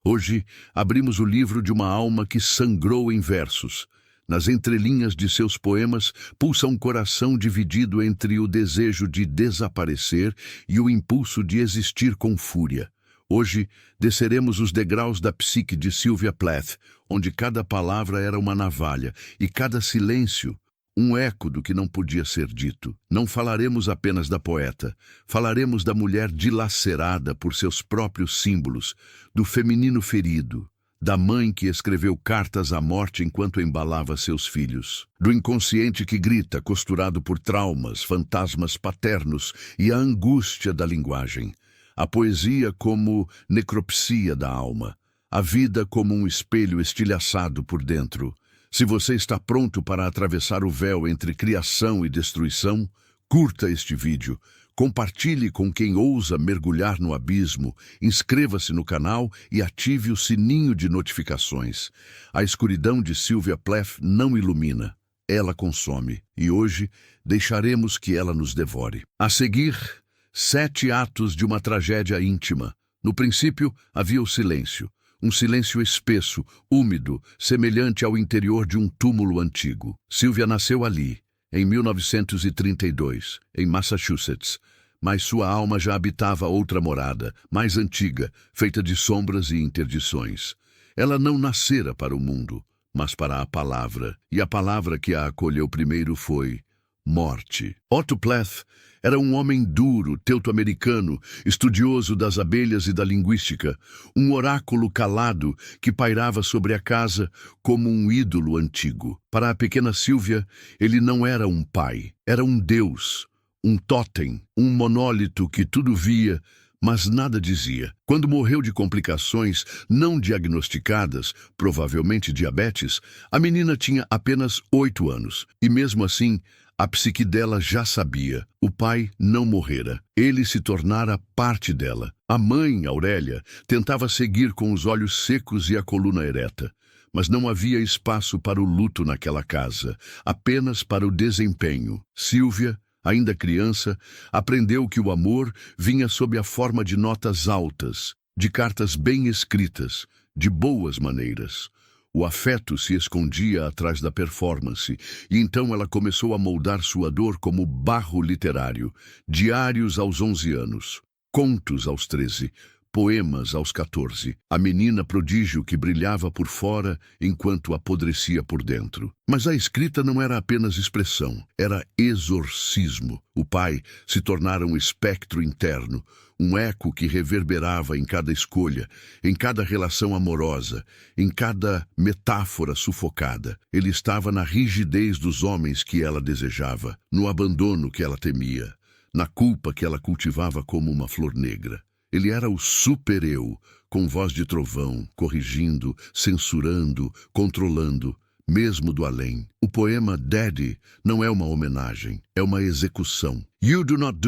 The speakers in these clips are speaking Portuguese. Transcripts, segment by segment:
Hoje, abrimos o livro de uma alma que sangrou em versos. Nas entrelinhas de seus poemas, pulsa um coração dividido entre o desejo de desaparecer e o impulso de existir com fúria. Hoje, desceremos os degraus da psique de Sylvia Plath, onde cada palavra era uma navalha e cada silêncio um eco do que não podia ser dito. Não falaremos apenas da poeta, falaremos da mulher dilacerada por seus próprios símbolos, do feminino ferido, da mãe que escreveu cartas à morte enquanto embalava seus filhos, do inconsciente que grita, costurado por traumas, fantasmas paternos e a angústia da linguagem. A poesia como necropsia da alma, a vida como um espelho estilhaçado por dentro. Se você está pronto para atravessar o véu entre criação e destruição, curta este vídeo, compartilhe com quem ousa mergulhar no abismo, inscreva-se no canal e ative o sininho de notificações. A escuridão de Sylvia Plath não ilumina, ela consome, e hoje deixaremos que ela nos devore. A seguir, 7 atos de uma tragédia íntima. No princípio, havia o silêncio. Um silêncio espesso, úmido, semelhante ao interior de um túmulo antigo. Sylvia nasceu ali, em 1932, em Massachusetts, mas sua alma já habitava outra morada, mais antiga, feita de sombras e interdições. Ela não nascera para o mundo, mas para a palavra, e a palavra que a acolheu primeiro foi morte. Otto Plath era um homem duro, teuto-americano, estudioso das abelhas e da linguística, um oráculo calado que pairava sobre a casa como um ídolo antigo. Para a pequena Sylvia, ele não era um pai, era um deus, um tótem, um monólito que tudo via, mas nada dizia. Quando morreu de complicações não diagnosticadas, provavelmente diabetes, a menina tinha apenas 8 anos, e mesmo assim, a psique dela já sabia, o pai não morrera. Ele se tornara parte dela. A mãe, Aurélia, tentava seguir com os olhos secos e a coluna ereta. Mas não havia espaço para o luto naquela casa, apenas para o desempenho. Sylvia, ainda criança, aprendeu que o amor vinha sob a forma de notas altas, de cartas bem escritas, de boas maneiras. O afeto se escondia atrás da performance, e então ela começou a moldar sua dor como barro literário, diários aos 11 anos, contos aos 13, poemas aos 14, a menina prodígio que brilhava por fora enquanto apodrecia por dentro. Mas a escrita não era apenas expressão, era exorcismo. O pai se tornara um espectro interno, um eco que reverberava em cada escolha, em cada relação amorosa, em cada metáfora sufocada. Ele estava na rigidez dos homens que ela desejava, no abandono que ela temia, na culpa que ela cultivava como uma flor negra. Ele era o super-eu, com voz de trovão, corrigindo, censurando, controlando, mesmo do além. O poema Daddy não é uma homenagem, é uma execução. You do not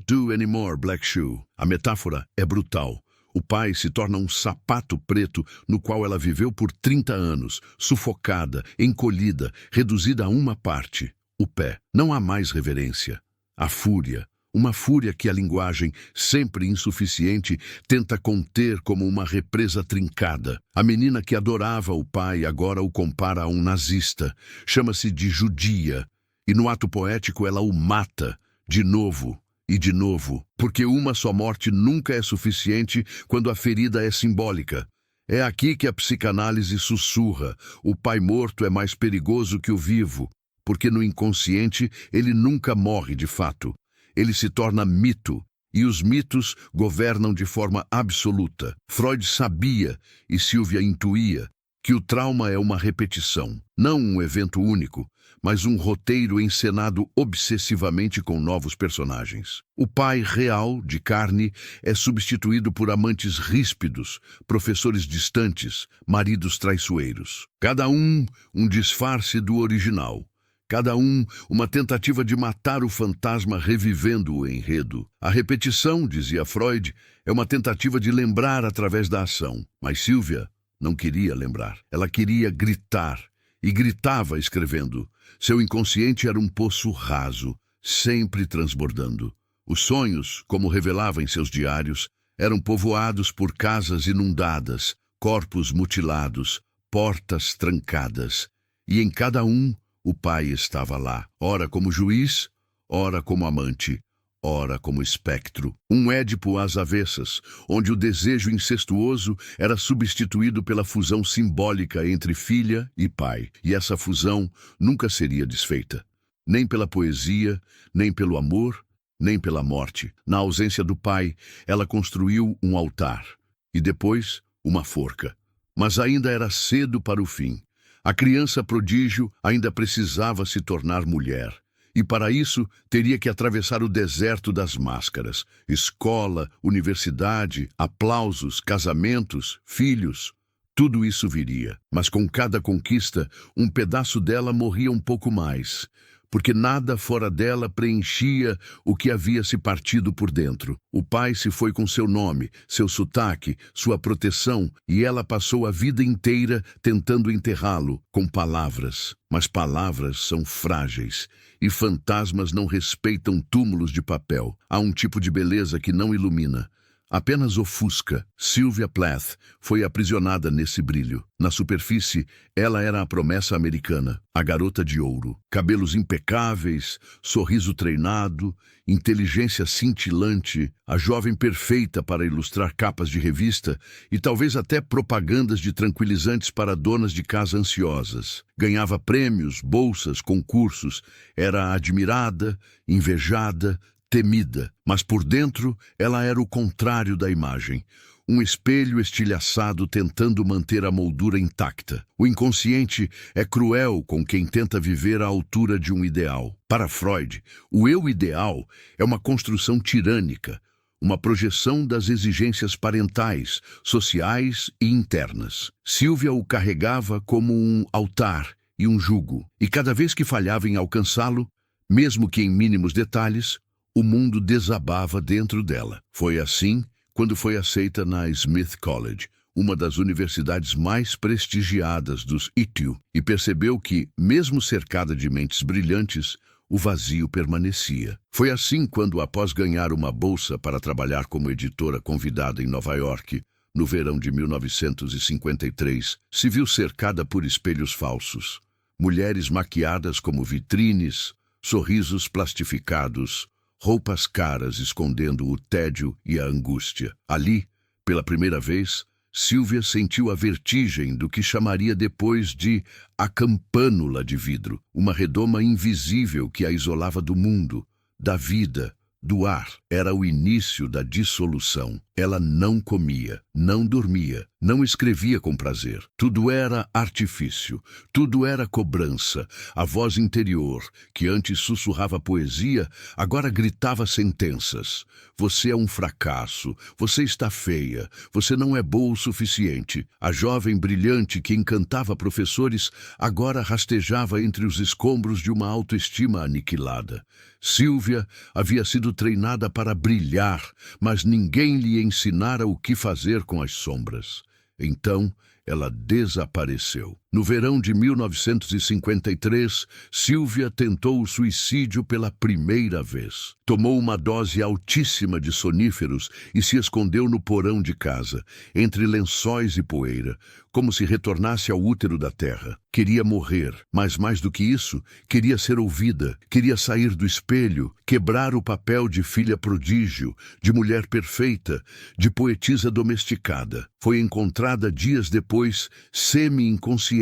do anymore, Black Shoe. A metáfora é brutal. O pai se torna um sapato preto no qual ela viveu por 30 anos, sufocada, encolhida, reduzida a uma parte, o pé. Não há mais reverência. A fúria. Uma fúria que a linguagem, sempre insuficiente, tenta conter como uma represa trincada. A menina que adorava o pai agora o compara a um nazista. Chama-se de judia. E no ato poético ela o mata, de novo e de novo. Porque uma só morte nunca é suficiente quando a ferida é simbólica. É aqui que a psicanálise sussurra. O pai morto é mais perigoso que o vivo, porque no inconsciente ele nunca morre de fato. Ele se torna mito, e os mitos governam de forma absoluta. Freud sabia, e Sylvia intuía, que o trauma é uma repetição, não um evento único, mas um roteiro encenado obsessivamente com novos personagens. O pai real, de carne, é substituído por amantes ríspidos, professores distantes, maridos traiçoeiros. Cada um disfarce do original. Cada uma tentativa de matar o fantasma revivendo o enredo. A repetição, dizia Freud, é uma tentativa de lembrar através da ação. Mas Sylvia não queria lembrar. Ela queria gritar. E gritava escrevendo. Seu inconsciente era um poço raso, sempre transbordando. Os sonhos, como revelava em seus diários, eram povoados por casas inundadas, corpos mutilados, portas trancadas. E em cada um, o pai estava lá, ora como juiz, ora como amante, ora como espectro. Um Édipo às avessas, onde o desejo incestuoso era substituído pela fusão simbólica entre filha e pai. E essa fusão nunca seria desfeita, nem pela poesia, nem pelo amor, nem pela morte. Na ausência do pai, ela construiu um altar e depois uma forca. Mas ainda era cedo para o fim. A criança prodígio ainda precisava se tornar mulher. E para isso teria que atravessar o deserto das máscaras. Escola, universidade, aplausos, casamentos, filhos. Tudo isso viria. Mas com cada conquista, um pedaço dela morria um pouco mais, porque nada fora dela preenchia o que havia se partido por dentro. O pai se foi com seu nome, seu sotaque, sua proteção, e ela passou a vida inteira tentando enterrá-lo com palavras. Mas palavras são frágeis, e fantasmas não respeitam túmulos de papel. Há um tipo de beleza que não ilumina, apenas ofusca. Sylvia Plath foi aprisionada nesse brilho. Na superfície, ela era a promessa americana, a garota de ouro. Cabelos impecáveis, sorriso treinado, inteligência cintilante, a jovem perfeita para ilustrar capas de revista e talvez até propagandas de tranquilizantes para donas de casa ansiosas. Ganhava prêmios, bolsas, concursos, era admirada, invejada, temida, mas por dentro ela era o contrário da imagem. Um espelho estilhaçado tentando manter a moldura intacta. O inconsciente é cruel com quem tenta viver à altura de um ideal. Para Freud, o eu ideal é uma construção tirânica, uma projeção das exigências parentais, sociais e internas. Sylvia o carregava como um altar e um jugo, e cada vez que falhava em alcançá-lo, mesmo que em mínimos detalhes, o mundo desabava dentro dela. Foi assim quando foi aceita na Smith College, uma das universidades mais prestigiadas dos ITU, e percebeu que, mesmo cercada de mentes brilhantes, o vazio permanecia. Foi assim quando, após ganhar uma bolsa para trabalhar como editora convidada em Nova York, no verão de 1953, se viu cercada por espelhos falsos, mulheres maquiadas como vitrines, sorrisos plastificados, roupas caras escondendo o tédio e a angústia. Ali, pela primeira vez, Sylvia sentiu a vertigem do que chamaria depois de a campânula de vidro, uma redoma invisível que a isolava do mundo, da vida, do ar. Era o início da dissolução. Ela não comia, não dormia, não escrevia com prazer. Tudo era artifício, tudo era cobrança. A voz interior, que antes sussurrava poesia, agora gritava sentenças. Você é um fracasso, você está feia, você não é boa o suficiente. A jovem brilhante que encantava professores agora rastejava entre os escombros de uma autoestima aniquilada. Sylvia havia sido treinada para brilhar, mas ninguém lhe ensinara o que fazer com as sombras. Então, ela desapareceu. No verão de 1953, Sylvia tentou o suicídio pela primeira vez. Tomou uma dose altíssima de soníferos e se escondeu no porão de casa, entre lençóis e poeira, como se retornasse ao útero da terra. Queria morrer, mas mais do que isso, queria ser ouvida, queria sair do espelho, quebrar o papel de filha prodígio, de mulher perfeita, de poetisa domesticada. Foi encontrada dias depois, semi-inconsciente,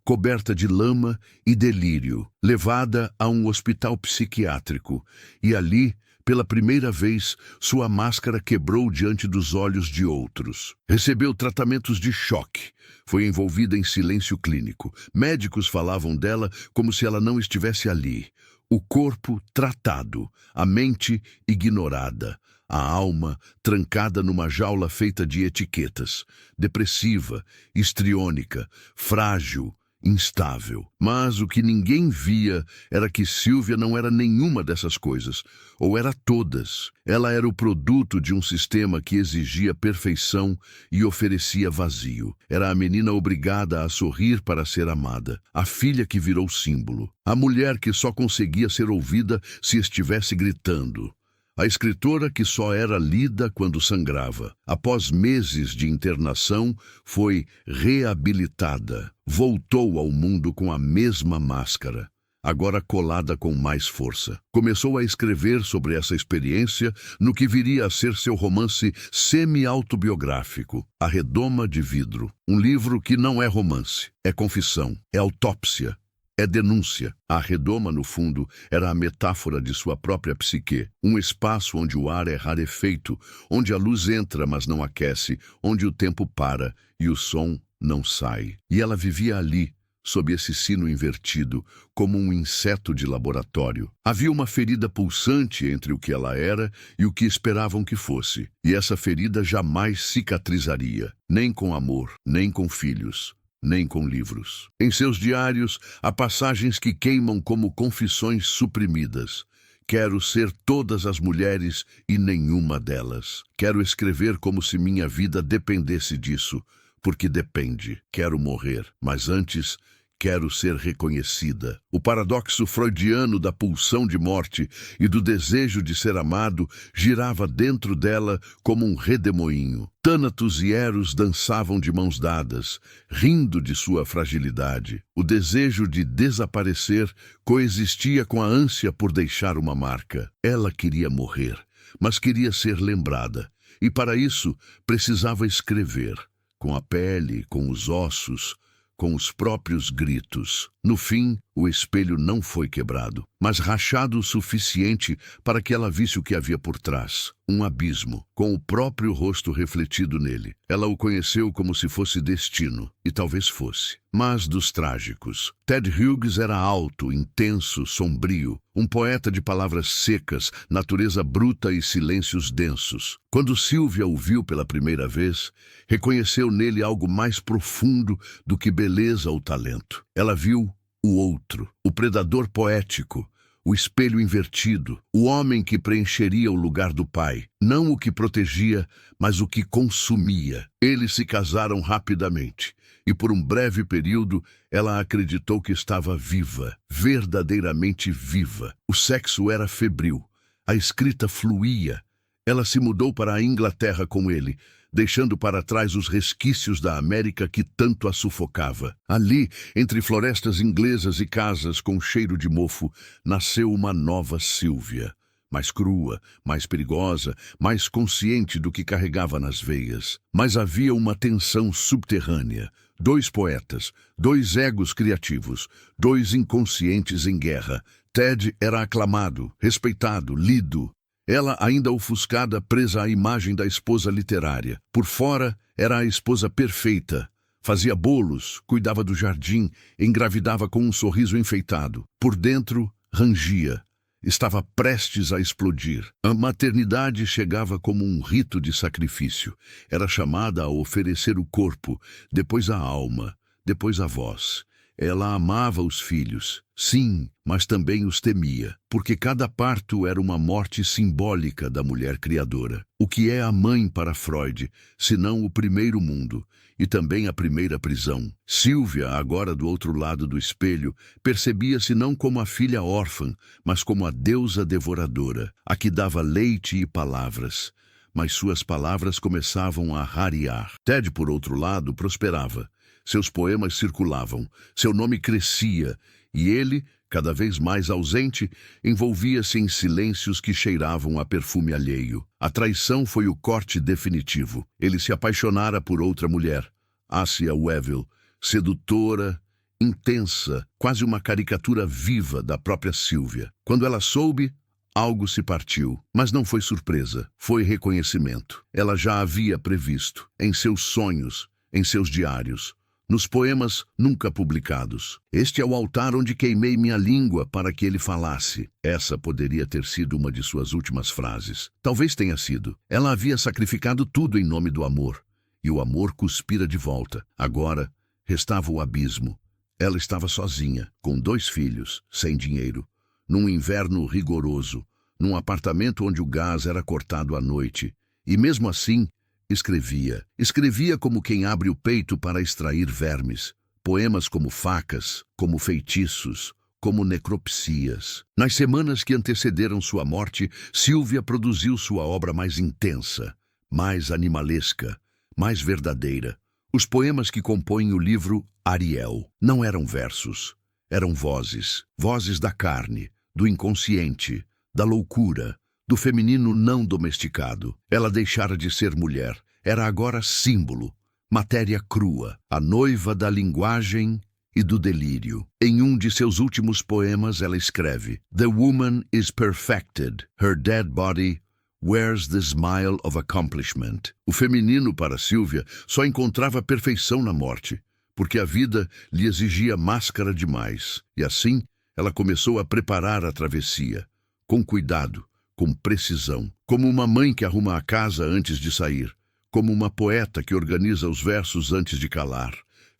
coberta de lama e delírio, levada a um hospital psiquiátrico, e ali, pela primeira vez, sua máscara quebrou diante dos olhos de outros. Recebeu tratamentos de choque. Foi envolvida em silêncio clínico. Médicos falavam dela como se ela não estivesse ali. O corpo tratado, a mente ignorada, a alma trancada numa jaula feita de etiquetas, depressiva, histriônica, frágil, instável. Mas o que ninguém via era que Sylvia não era nenhuma dessas coisas, ou era todas. Ela era o produto de um sistema que exigia perfeição e oferecia vazio. Era a menina obrigada a sorrir para ser amada, a filha que virou símbolo, a mulher que só conseguia ser ouvida se estivesse gritando, A escritora que só era lida quando sangrava. Após meses de internação, foi reabilitada. Voltou ao mundo com a mesma máscara, agora colada com mais força. Começou a escrever sobre essa experiência no que viria a ser seu romance semi-autobiográfico, A Redoma de Vidro. Um livro que não é romance, é confissão, é autópsia, é denúncia. A redoma, no fundo, era a metáfora de sua própria psique. Um espaço onde o ar é rarefeito, onde a luz entra, mas não aquece, onde o tempo para e o som não sai. E ela vivia ali, sob esse sino invertido, como um inseto de laboratório. Havia uma ferida pulsante entre o que ela era e o que esperavam que fosse. E essa ferida jamais cicatrizaria, nem com amor, nem com filhos, nem com livros. Em seus diários, há passagens que queimam como confissões suprimidas. Quero ser todas as mulheres e nenhuma delas. Quero escrever como se minha vida dependesse disso, porque depende. Quero morrer, mas antes quero ser reconhecida. O paradoxo freudiano da pulsão de morte e do desejo de ser amado girava dentro dela como um redemoinho. Thanatos e Eros dançavam de mãos dadas, rindo de sua fragilidade. O desejo de desaparecer coexistia com a ânsia por deixar uma marca. Ela queria morrer, mas queria ser lembrada. E para isso precisava escrever, com a pele, com os ossos, com os próprios gritos. No fim, o espelho não foi quebrado, mas rachado o suficiente para que ela visse o que havia por trás. Um abismo, com o próprio rosto refletido nele. Ela o conheceu como se fosse destino, e talvez fosse. Mas dos trágicos. Ted Hughes era alto, intenso, sombrio, um poeta de palavras secas, natureza bruta e silêncios densos. Quando Sylvia o viu pela primeira vez, reconheceu nele algo mais profundo do que beleza ou talento. Ela viu o outro, o predador poético, o espelho invertido, o homem que preencheria o lugar do pai, não o que protegia, mas o que consumia. Eles se casaram rapidamente, e por um breve período ela acreditou que estava viva, verdadeiramente viva. O sexo era febril, a escrita fluía. Ela se mudou para a Inglaterra com ele, deixando para trás os resquícios da América que tanto a sufocava. Ali, entre florestas inglesas e casas com cheiro de mofo, nasceu uma nova Sylvia, mais crua, mais perigosa, mais consciente do que carregava nas veias. Mas havia uma tensão subterrânea. Dois poetas, dois egos criativos, dois inconscientes em guerra. Ted era aclamado, respeitado, lido. Ela, ainda ofuscada, presa à imagem da esposa literária. Por fora, era a esposa perfeita. Fazia bolos, cuidava do jardim, engravidava com um sorriso enfeitado. Por dentro, rangia. Estava prestes a explodir. A maternidade chegava como um rito de sacrifício. Era chamada a oferecer o corpo, depois a alma, depois a voz. Ela amava os filhos, sim, mas também os temia, porque cada parto era uma morte simbólica da mulher criadora. O que é a mãe para Freud, senão o primeiro mundo, e também a primeira prisão? Sylvia, agora do outro lado do espelho, percebia-se não como a filha órfã, mas como a deusa devoradora, a que dava leite e palavras. Mas suas palavras começavam a rarear. Ted, por outro lado, prosperava. Seus poemas circulavam, seu nome crescia, e ele, cada vez mais ausente, envolvia-se em silêncios que cheiravam a perfume alheio. A traição foi o corte definitivo. Ele se apaixonara por outra mulher, Assia Wevill, sedutora, intensa, quase uma caricatura viva da própria Sylvia. Quando ela soube, algo se partiu, mas não foi surpresa, foi reconhecimento. Ela já havia previsto, em seus sonhos, em seus diários, nos poemas nunca publicados. Este é o altar onde queimei minha língua para que ele falasse. Essa poderia ter sido uma de suas últimas frases. Talvez tenha sido. Ela havia sacrificado tudo em nome do amor. E o amor cuspira de volta. Agora, restava o abismo. Ela estava sozinha, com 2 filhos, sem dinheiro, num inverno rigoroso, num apartamento onde o gás era cortado à noite. E mesmo assim, escrevia. Escrevia como quem abre o peito para extrair vermes. Poemas como facas, como feitiços, como necropsias. Nas semanas que antecederam sua morte, Sylvia produziu sua obra mais intensa, mais animalesca, mais verdadeira. Os poemas que compõem o livro Ariel não eram versos, eram vozes, vozes da carne, do inconsciente, da loucura, do feminino não domesticado. Ela deixara de ser mulher, era agora símbolo, matéria crua, a noiva da linguagem e do delírio. Em um de seus últimos poemas, ela escreve: "The woman is perfected, her dead body wears the smile of accomplishment." O feminino, para Sylvia, só encontrava perfeição na morte, porque a vida lhe exigia máscara demais. E assim, ela começou a preparar a travessia, com cuidado, com precisão, como uma mãe que arruma a casa antes de sair, como uma poeta que organiza os versos antes de calar.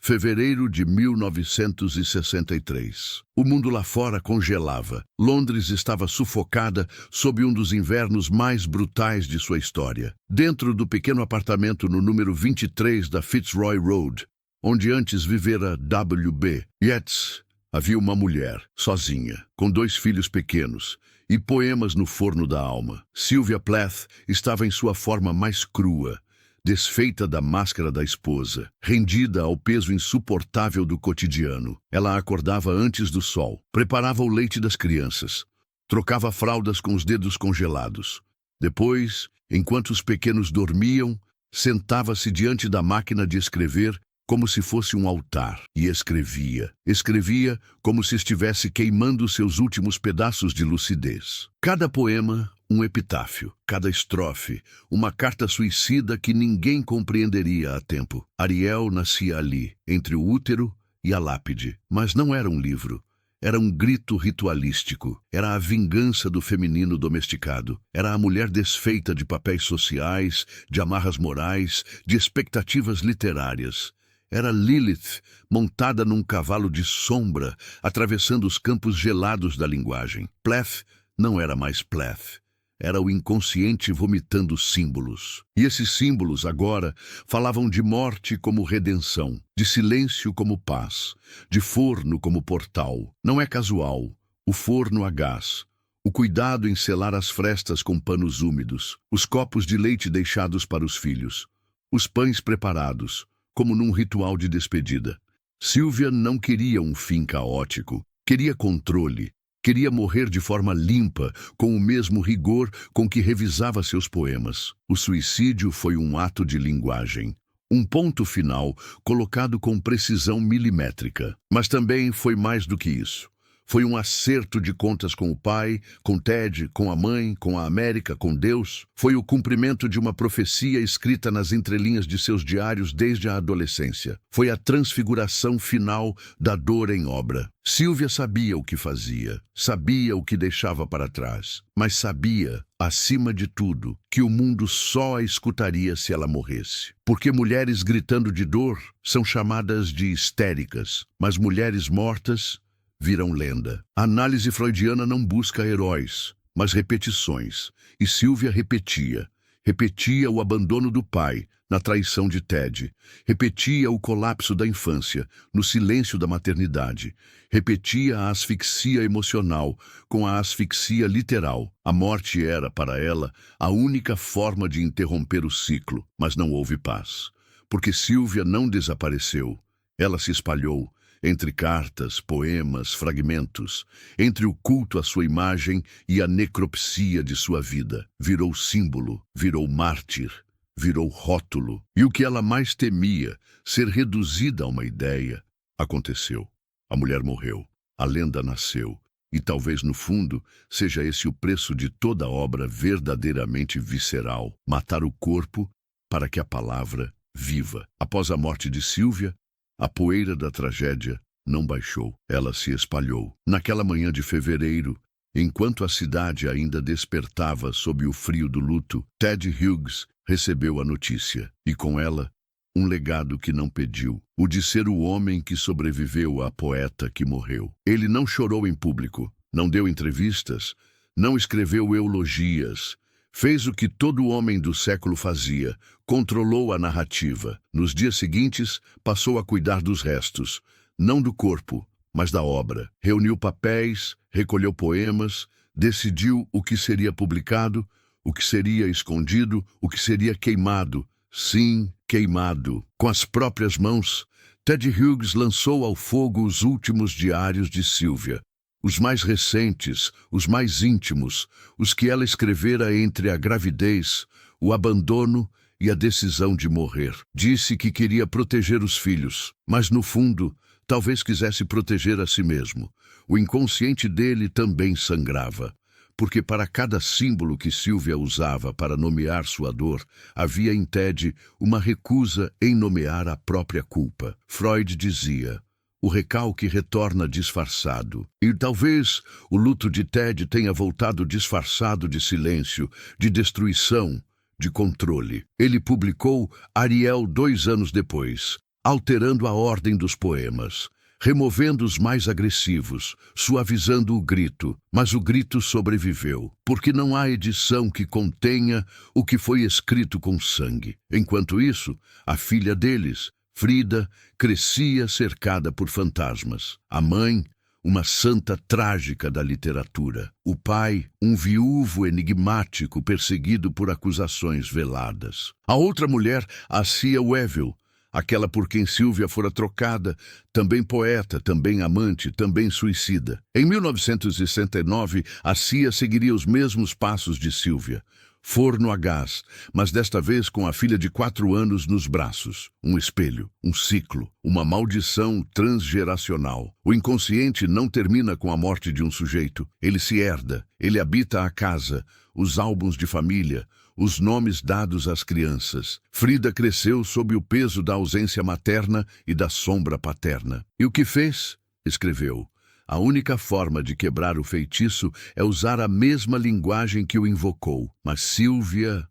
Fevereiro de 1963. O mundo lá fora congelava. Londres estava sufocada sob um dos invernos mais brutais de sua história. Dentro do pequeno apartamento no número 23 da Fitzroy Road, onde antes vivera W.B. Yeats, havia uma mulher, sozinha, com 2 filhos pequenos, e poemas no forno da alma. Sylvia Plath estava em sua forma mais crua, desfeita da máscara da esposa, rendida ao peso insuportável do cotidiano. Ela acordava antes do sol, preparava o leite das crianças, trocava fraldas com os dedos congelados. Depois, enquanto os pequenos dormiam, sentava-se diante da máquina de escrever como se fosse um altar, e escrevia. Escrevia como se estivesse queimando seus últimos pedaços de lucidez. Cada poema, um epitáfio, cada estrofe, uma carta suicida que ninguém compreenderia a tempo. Ariel nascia ali, entre o útero e a lápide, mas não era um livro. Era um grito ritualístico, era a vingança do feminino domesticado, era a mulher desfeita de papéis sociais, de amarras morais, de expectativas literárias. Era Lilith, montada num cavalo de sombra, atravessando os campos gelados da linguagem. Plath não era mais Plath. Era o inconsciente vomitando símbolos. E esses símbolos, agora, falavam de morte como redenção, de silêncio como paz, de forno como portal. Não é casual. O forno a gás, o cuidado em selar as frestas com panos úmidos, os copos de leite deixados para os filhos, os pães preparados, como num ritual de despedida. Sylvia não queria um fim caótico, queria controle, queria morrer de forma limpa, com o mesmo rigor com que revisava seus poemas. O suicídio foi um ato de linguagem, um ponto final colocado com precisão milimétrica. Mas também foi mais do que isso. Foi um acerto de contas com o pai, com Ted, com a mãe, com a América, com Deus. Foi o cumprimento de uma profecia escrita nas entrelinhas de seus diários desde a adolescência. Foi a transfiguração final da dor em obra. Sylvia sabia o que fazia, sabia o que deixava para trás, mas sabia, acima de tudo, que o mundo só a escutaria se ela morresse. Porque mulheres gritando de dor são chamadas de histéricas, mas mulheres mortas viram lenda. A análise freudiana não busca heróis, mas repetições. E Sylvia repetia. Repetia o abandono do pai, na traição de Ted. Repetia o colapso da infância, no silêncio da maternidade. Repetia a asfixia emocional, com a asfixia literal. A morte era, para ela, a única forma de interromper o ciclo, mas não houve paz. Porque Sylvia não desapareceu. Ela se espalhou, entre cartas, poemas, fragmentos, entre o culto à sua imagem e a necropsia de sua vida. Virou símbolo, virou mártir, virou rótulo. E o que ela mais temia, ser reduzida a uma ideia, aconteceu. A mulher morreu, a lenda nasceu, e talvez no fundo seja esse o preço de toda obra verdadeiramente visceral, matar o corpo para que a palavra viva. Após a morte de Sylvia, a poeira da tragédia não baixou, ela se espalhou. Naquela manhã de fevereiro, enquanto a cidade ainda despertava sob o frio do luto, Ted Hughes recebeu a notícia, e com ela, um legado que não pediu, o de ser o homem que sobreviveu à poeta que morreu. Ele não chorou em público, não deu entrevistas, não escreveu eulogias. Fez o que todo homem do século fazia, controlou a narrativa. Nos dias seguintes, passou a cuidar dos restos, não do corpo, mas da obra. Reuniu papéis, recolheu poemas, decidiu o que seria publicado, o que seria escondido, o que seria queimado. Sim, queimado. Com as próprias mãos, Ted Hughes lançou ao fogo os últimos diários de Sylvia. Os mais recentes, os mais íntimos, os que ela escrevera entre a gravidez, o abandono e a decisão de morrer. Disse que queria proteger os filhos, mas no fundo, talvez quisesse proteger a si mesmo. O inconsciente dele também sangrava, porque para cada símbolo que Sylvia usava para nomear sua dor, havia em Ted uma recusa em nomear a própria culpa. Freud dizia: o recalque retorna disfarçado. E talvez o luto de Ted tenha voltado disfarçado de silêncio, de destruição, de controle. Ele publicou Ariel 2 anos depois, alterando a ordem dos poemas, removendo os mais agressivos, suavizando o grito, mas o grito sobreviveu, porque não há edição que contenha o que foi escrito com sangue. Enquanto isso, a filha deles, Frida, crescia cercada por fantasmas. A mãe, uma santa trágica da literatura. O pai, um viúvo enigmático perseguido por acusações veladas. A outra mulher, a Cia Weevil, aquela por quem Sylvia fora trocada, também poeta, também amante, também suicida. Em 1969, a Cia seguiria os mesmos passos de Sylvia. Forno a gás, mas desta vez com a filha de 4 anos nos braços. Um espelho, um ciclo, uma maldição transgeracional. O inconsciente não termina com a morte de um sujeito. Ele se herda, ele habita a casa, os álbuns de família, os nomes dados às crianças. Frida cresceu sob o peso da ausência materna e da sombra paterna. E o que fez? Escreveu. A única forma de quebrar o feitiço é usar a mesma linguagem que o invocou. Mas Sylvia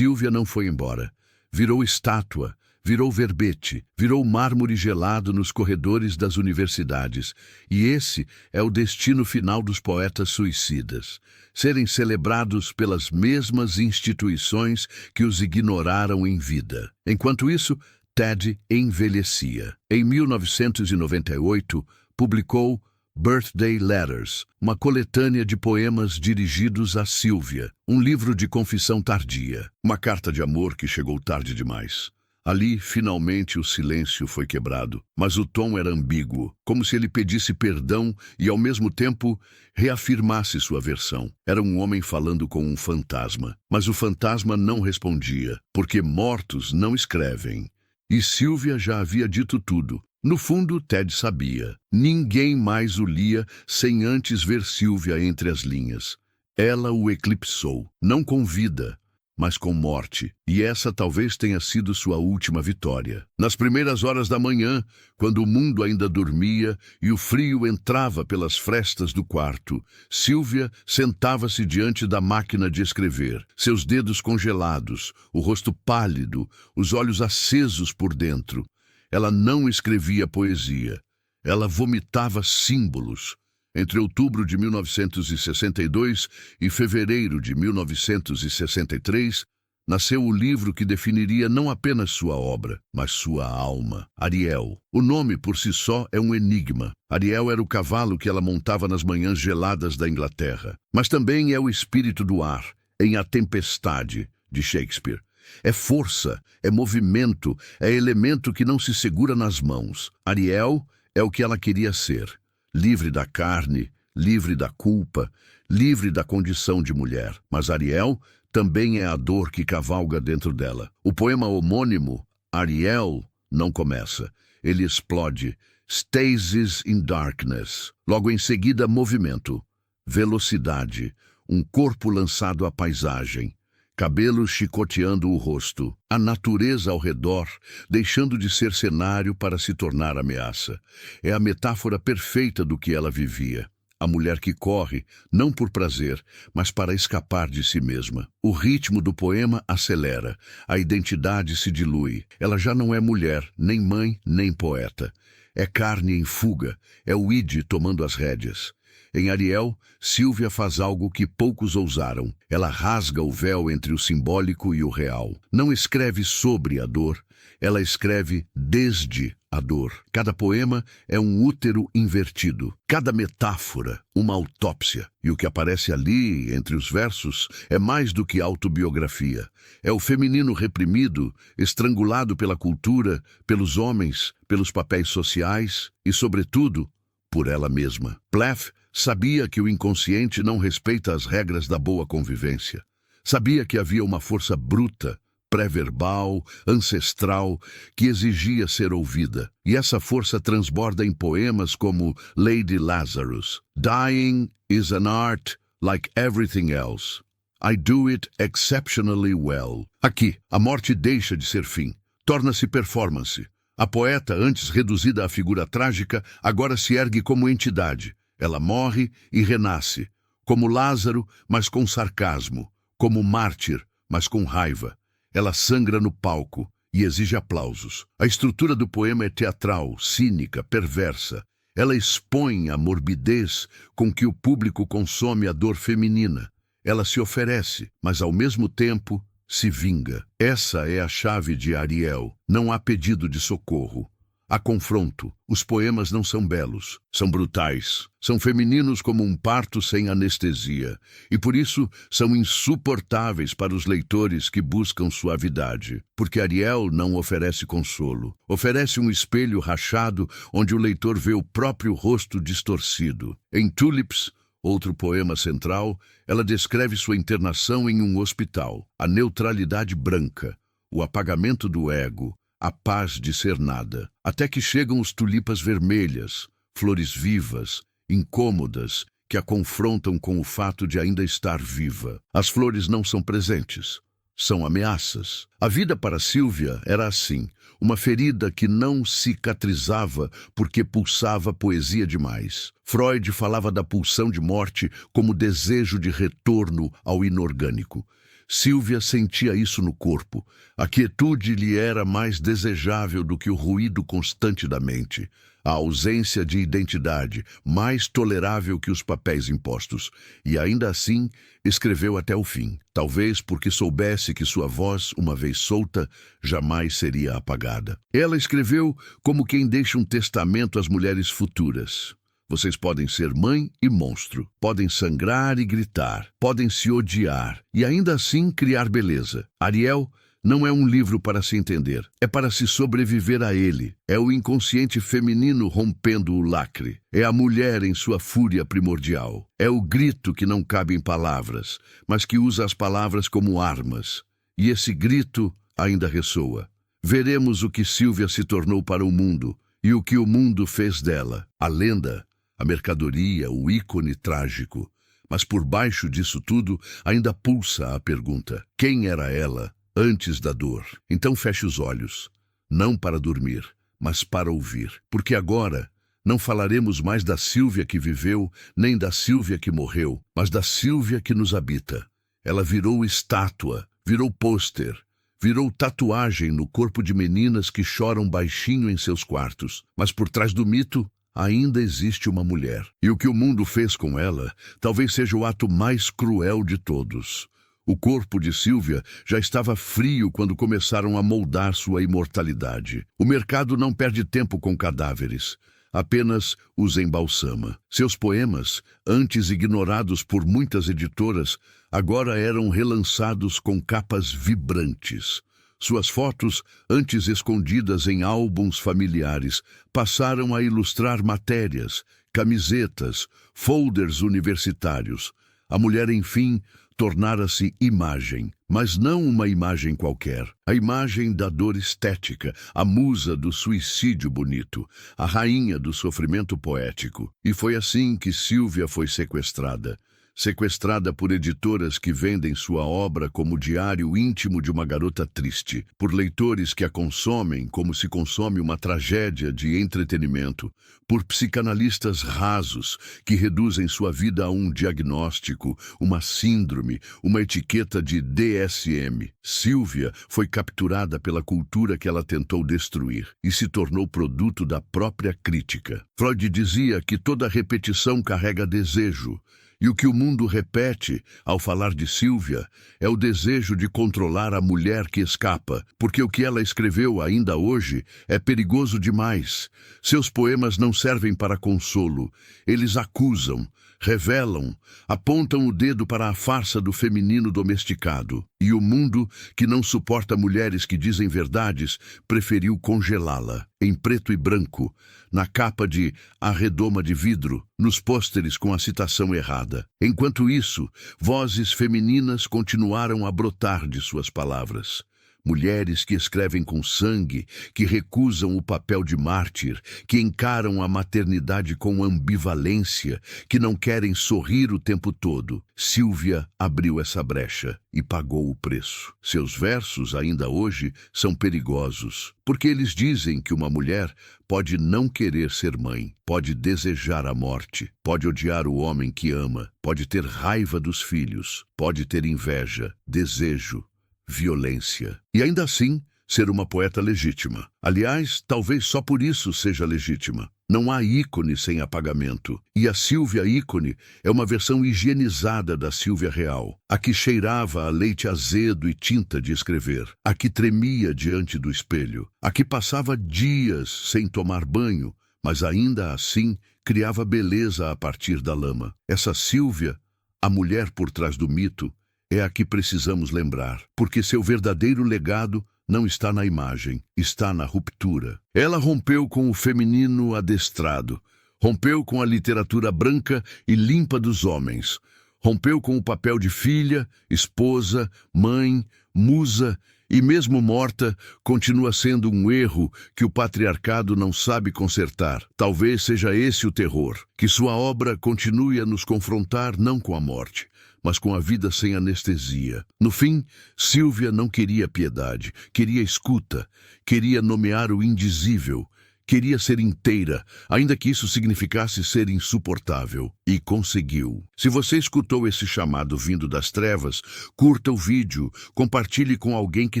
não foi embora. Virou estátua, virou verbete, virou mármore gelado nos corredores das universidades. E esse é o destino final dos poetas suicidas. Serem celebrados pelas mesmas instituições que os ignoraram em vida. Enquanto isso, Ted envelhecia. Em 1998, publicou Birthday Letters, uma coletânea de poemas dirigidos a Sylvia, um livro de confissão tardia, uma carta de amor que chegou tarde demais. Ali, finalmente, o silêncio foi quebrado, mas o tom era ambíguo, como se ele pedisse perdão e, ao mesmo tempo, reafirmasse sua versão. Era um homem falando com um fantasma, mas o fantasma não respondia, porque mortos não escrevem. E Sylvia já havia dito tudo. No fundo, Ted sabia. Ninguém mais o lia sem antes ver Sylvia entre as linhas. Ela o eclipsou, não com vida, mas com morte. E essa talvez tenha sido sua última vitória. Nas primeiras horas da manhã, quando o mundo ainda dormia e o frio entrava pelas frestas do quarto, Sylvia sentava-se diante da máquina de escrever, seus dedos congelados, o rosto pálido, os olhos acesos por dentro. Ela não escrevia poesia. Ela vomitava símbolos. Entre outubro de 1962 e fevereiro de 1963, nasceu o livro que definiria não apenas sua obra, mas sua alma. Ariel. O nome por si só é um enigma. Ariel era o cavalo que ela montava nas manhãs geladas da Inglaterra. Mas também é o espírito do ar, em A Tempestade, de Shakespeare. É força, é movimento, é elemento que não se segura nas mãos. Ariel é o que ela queria ser. Livre da carne, livre da culpa, livre da condição de mulher. Mas Ariel também é a dor que cavalga dentro dela. O poema homônimo, Ariel, não começa. Ele explode. Stasis in darkness. Logo em seguida, movimento. Velocidade. Um corpo lançado à paisagem. Cabelos chicoteando o rosto, a natureza ao redor, deixando de ser cenário para se tornar ameaça. É a metáfora perfeita do que ela vivia. A mulher que corre, não por prazer, mas para escapar de si mesma. O ritmo do poema acelera, a identidade se dilui. Ela já não é mulher, nem mãe, nem poeta. É carne em fuga, é o id tomando as rédeas. Em Ariel, Sylvia faz algo que poucos ousaram. Ela rasga o véu entre o simbólico e o real. Não escreve sobre a dor, ela escreve desde a dor. Cada poema é um útero invertido, cada metáfora uma autópsia. E o que aparece ali, entre os versos, é mais do que autobiografia. É o feminino reprimido, estrangulado pela cultura, pelos homens, pelos papéis sociais e, sobretudo, por ela mesma. Plath sabia que o inconsciente não respeita as regras da boa convivência. Sabia que havia uma força bruta, pré-verbal, ancestral, que exigia ser ouvida. E essa força transborda em poemas como Lady Lazarus. Dying is an art like everything else. I do it exceptionally well. Aqui, a morte deixa de ser fim, torna-se performance. A poeta, antes reduzida à figura trágica, agora se ergue como entidade. Ela morre e renasce, como Lázaro, mas com sarcasmo, como mártir, mas com raiva. Ela sangra no palco e exige aplausos. A estrutura do poema é teatral, cínica, perversa. Ela expõe a morbidez com que o público consome a dor feminina. Ela se oferece, mas ao mesmo tempo se vinga. Essa é a chave de Ariel. Não há pedido de socorro. Há confronto. Os poemas não são belos, são brutais. São femininos como um parto sem anestesia. E por isso são insuportáveis para os leitores que buscam suavidade. Porque Ariel não oferece consolo. Oferece um espelho rachado onde o leitor vê o próprio rosto distorcido. Em Tulips, outro poema central, ela descreve sua internação em um hospital. A neutralidade branca, o apagamento do ego, a paz de ser nada, até que chegam os tulipas vermelhas, flores vivas, incômodas, que a confrontam com o fato de ainda estar viva. As flores não são presentes, são ameaças. A vida para Sylvia era assim, uma ferida que não cicatrizava porque pulsava poesia demais. Freud falava da pulsão de morte como desejo de retorno ao inorgânico. Sylvia sentia isso no corpo. A quietude lhe era mais desejável do que o ruído constante da mente. A ausência de identidade, mais tolerável que os papéis impostos. E ainda assim, escreveu até o fim. Talvez porque soubesse que sua voz, uma vez solta, jamais seria apagada. Ela escreveu como quem deixa um testamento às mulheres futuras. Vocês podem ser mãe e monstro, podem sangrar e gritar, podem se odiar e ainda assim criar beleza. Ariel não é um livro para se entender, é para se sobreviver a ele. É o inconsciente feminino rompendo o lacre. É a mulher em sua fúria primordial. É o grito que não cabe em palavras, mas que usa as palavras como armas. E esse grito ainda ressoa. Veremos o que Sylvia se tornou para o mundo e o que o mundo fez dela. A lenda, a mercadoria, o ícone trágico. Mas por baixo disso tudo ainda pulsa a pergunta: quem era ela antes da dor? Então feche os olhos, não para dormir, mas para ouvir. Porque agora não falaremos mais da Sylvia que viveu, nem da Sylvia que morreu, mas da Sylvia que nos habita. Ela virou estátua, virou pôster, virou tatuagem no corpo de meninas que choram baixinho em seus quartos. Mas por trás do mito ainda existe uma mulher. E o que o mundo fez com ela talvez seja o ato mais cruel de todos. O corpo de Sylvia já estava frio quando começaram a moldar sua imortalidade. O mercado não perde tempo com cadáveres, apenas os embalsama. Seus poemas, antes ignorados por muitas editoras, agora eram relançados com capas vibrantes. Suas fotos, antes escondidas em álbuns familiares, passaram a ilustrar matérias, camisetas, folders universitários. A mulher, enfim, tornara-se imagem, mas não uma imagem qualquer. A imagem da dor estética, a musa do suicídio bonito, a rainha do sofrimento poético. E foi assim que Sylvia foi sequestrada. Sequestrada por editoras que vendem sua obra como diário íntimo de uma garota triste, por leitores que a consomem como se consome uma tragédia de entretenimento, por psicanalistas rasos que reduzem sua vida a um diagnóstico, uma síndrome, uma etiqueta de DSM. Sylvia foi capturada pela cultura que ela tentou destruir e se tornou produto da própria crítica. Freud dizia que toda repetição carrega desejo, E o que o mundo repete ao falar de Sílvia é o desejo de controlar a mulher que escapa, porque o que ela escreveu ainda hoje é perigoso demais. Seus poemas não servem para consolo, eles acusam, revelam, apontam o dedo para a farsa do feminino domesticado. E o mundo, que não suporta mulheres que dizem verdades, preferiu congelá-la, em preto e branco, na capa de A Redoma de Vidro, nos pôsteres com a citação errada. Enquanto isso, vozes femininas continuaram a brotar de suas palavras. Mulheres que escrevem com sangue, que recusam o papel de mártir, que encaram a maternidade com ambivalência, que não querem sorrir o tempo todo. Sílvia abriu essa brecha e pagou o preço. Seus versos, ainda hoje, são perigosos, porque eles dizem que uma mulher pode não querer ser mãe, pode desejar a morte, pode odiar o homem que ama, pode ter raiva dos filhos, pode ter inveja, desejo, violência. E ainda assim, ser uma poeta legítima. Aliás, talvez só por isso seja legítima. Não há ícone sem apagamento. E a Sílvia ícone é uma versão higienizada da Sílvia real. A que cheirava a leite azedo e tinta de escrever. A que tremia diante do espelho. A que passava dias sem tomar banho, mas ainda assim criava beleza a partir da lama. Essa Sílvia, a mulher por trás do mito, é a que precisamos lembrar, porque seu verdadeiro legado não está na imagem, está na ruptura. Ela rompeu com o feminino adestrado, rompeu com a literatura branca e limpa dos homens, rompeu com o papel de filha, esposa, mãe, musa e mesmo morta, continua sendo um erro que o patriarcado não sabe consertar. Talvez seja esse o terror, que sua obra continue a nos confrontar não com a morte, mas com a vida sem anestesia. No fim, Sílvia não queria piedade, queria escuta, queria nomear o indizível, queria ser inteira, ainda que isso significasse ser insuportável. E conseguiu. Se você escutou esse chamado vindo das trevas, curta o vídeo, compartilhe com alguém que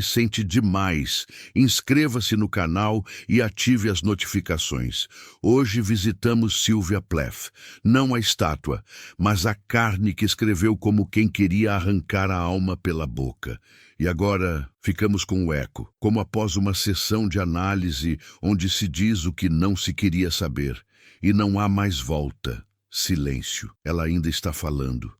sente demais, inscreva-se no canal e ative as notificações. Hoje visitamos Sylvia Plath, não a estátua, mas a carne que escreveu como quem queria arrancar a alma pela boca. E agora ficamos com o eco, como após uma sessão de análise onde se diz o que não se queria saber. E não há mais volta. Silêncio. Ela ainda está falando.